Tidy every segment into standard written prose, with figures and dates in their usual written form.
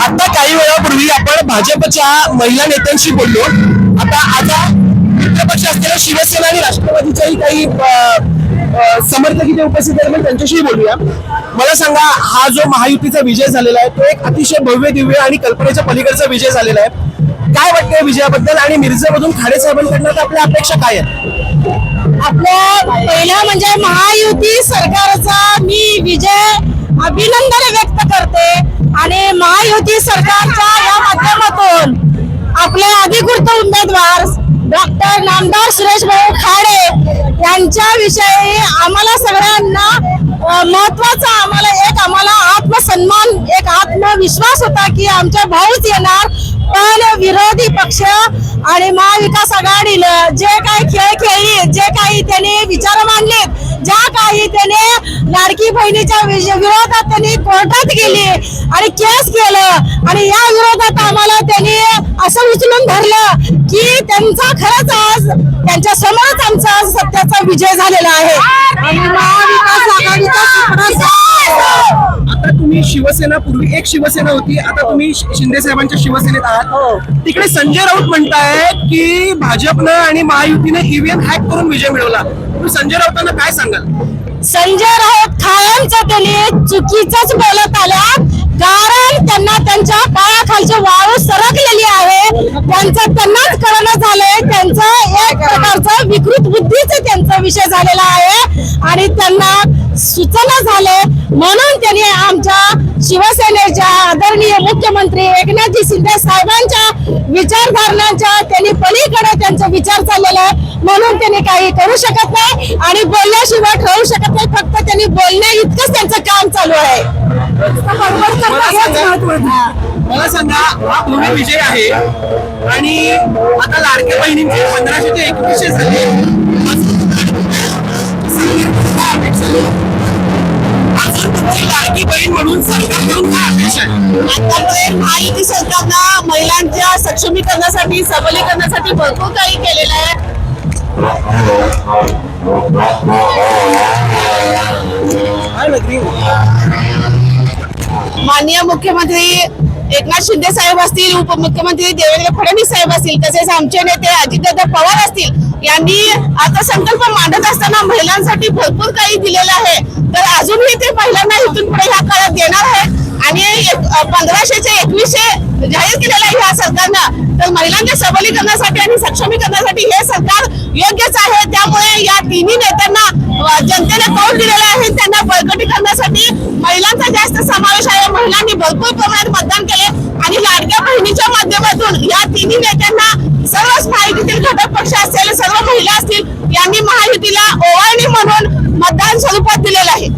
आता काही वेळापूर्वी आपण भाजपच्या महिला नेत्यांशी बोललो. आता मित्रपक्ष असलेल्या शिवसेना आणि राष्ट्रवादीच्याही काही समर्थक इथे उपस्थित आहेत, आपण त्यांच्याशी बोलूया. मला सांगा, हा जो महायुतीचा विजय झालेला आहे तो एक अतिशय भव्य दिव्य आणि कल्पनेच्या पलीकडचा विजय झालेला आहे. काय वाटतंय विजयाबद्दल आणि मिरजेमधून खाडे साहेबांकडनं आपल्या अपेक्षा काय आहेत? आपल्या पहिला म्हणजे महायुती सरकारचा मी विजय अभिनंदन व्यक्त करते आणि महायुती सरकारच्या या माध्यमातून आपले अधिकृत उमेदवार डॉक्टर नामदार सुरेश भाऊ खाडे यांच्या विषयी आम्हाला सगळ्यांना महत्वाचा आम्हाला आत्मसन्मान एक आत्मविश्वास होता की आमच्या भाऊच येणार. पण विरोधी पक्ष आणि महाविकास आघाडीनं जे काही खेळ खेळली, जे काही त्यांनी विचार मांडलेत, ज्या काही त्याने लाडकी बहिणीच्या विरोधात त्यांनी कोर्टात गेली आणि केस केलं आणि या विरोधात आम्हाला त्यांनी असं उचलून धरलं की त्यांचा खरंच आज त्यांच्या समोरच आमचा सत्याचा विजय झालेला आहे. आणि महाविकास आघाडीचा आता तुम्ही शिवसेना, पूर्वी एक शिवसेना होती, आता तुम्ही शिंदे साहेबांच्या शिवसेनेत आहात. तिकडे संजय राऊत म्हणतायत की भाजपनं आणि महायुतीने ईव्हीएम हॅक करून विजय मिळवला. तुम्ही संजय राऊतांना काय सांगाल? संजय राऊत कायमचं त्यांनी चुकीचंच बोलत आल्या, कारण त्यांना त्यांच्या पायाखालची वाळू सरकलेली आहे. त्यांचं त्यांनाच कळणं झालंय, त्यांचं एक प्रकारचं विकृत बुद्धीचा त्यांचा विषय झालेला आहे आणि त्यांना सूचना झाले. म्हणून त्यांनी आमच्या शिवसेनेच्या आदरणीय मुख्यमंत्री एकनाथजी शिंदे साहेबांच्या विचारधारणांच्या त्यांनी पलीकडे त्यांचा विचार चाललेला आहे. म्हणून त्यांनी काही करू शकत नाही आणि बोलल्याशिवाय ठरवू शकत नाही. फक्त त्यांनी बोलण्या इतकंच त्यांचं काम चालू आहे. मला सांगा, हा पूर्ण विजय आहे आणि आता लाडक्या बहिणींचे 1500 ते 2100 झाले. लाडकी बहीण म्हणून सरकारकडून काय अपेक्षा आहे? महायुती सरकारनं महिलांच्या सक्षमीकरणासाठी, सबलीकरणासाठी भरपूर काही केलेलं आहे. माननीय मुख्यमंत्री एकनाथ शिंदे साहेब असतील, उपमुख्यमंत्री देवेंद्र फडणवीस साहेब असतील, तसेच आमचे नेते अजितदादा पवार असतील, यांनी आता संकल्प मांडत असताना महिलांसाठी भरपूर काही दिलेलं आहे. तर अजूनही ते महिलांना इथून पुढे ह्या काळात देणार आहे आणि 1500 ते 2100 जाहीर केलेलं आहे ह्या सरकारनं. तर महिलांच्या सबलीकरणासाठी आणि सक्षमीकरणासाठी हे सरकार योग्यच आहे. त्यामुळे या तिन्ही नेत्यांना जनतेने कौल दिलेला आहे. त्यांना बळकटी करण्यासाठी महिलांचा जास्त समावेश आहे. महिलांनी भरपूर प्रमाणात मतदान केले आणि लाडक्या बहिणीच्या माध्यमातून या तिन्ही नेत्यांना, सर्वच महायुतीतील घटक पक्ष असतील, सर्व महिला असतील, यांनी महायुतीला ओवाळणी म्हणून मतदान स्वरूपात दिलेलं आहे.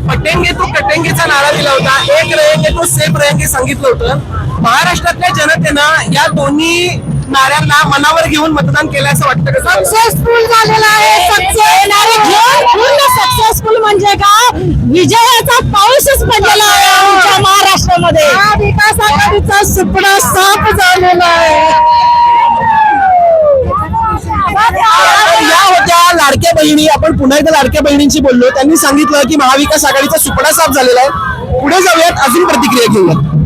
पटेंगे तो कटेंगेचा नारा दिला होता, एक रहेंगे तो सेफ रहेंगे सांगितलं होतं. महाराष्ट्रातल्या जनतेनं या दोन्ही नाऱ्यांना मनावर घेऊन मतदान केलं असं वाटतं का? सक्सेसफुल झालेला आहे. पूर्ण सक्सेसफुल म्हणजे का, विजयाचा पाऊसच पडलेला आहे आमच्या महाराष्ट्रामध्ये. विकास आघाडीचा सुपडा साफ झालेला आहे. या होत्या लाडक्या बहिणी. आपण पुन्हा एकदा लाडक्या बहिणींशी बोललो. त्यांनी सांगितलं की महाविकास आघाडीचा सुपडा साफ झालेला आहे. पुढे जाऊयात, अजून प्रतिक्रिया घेऊयात.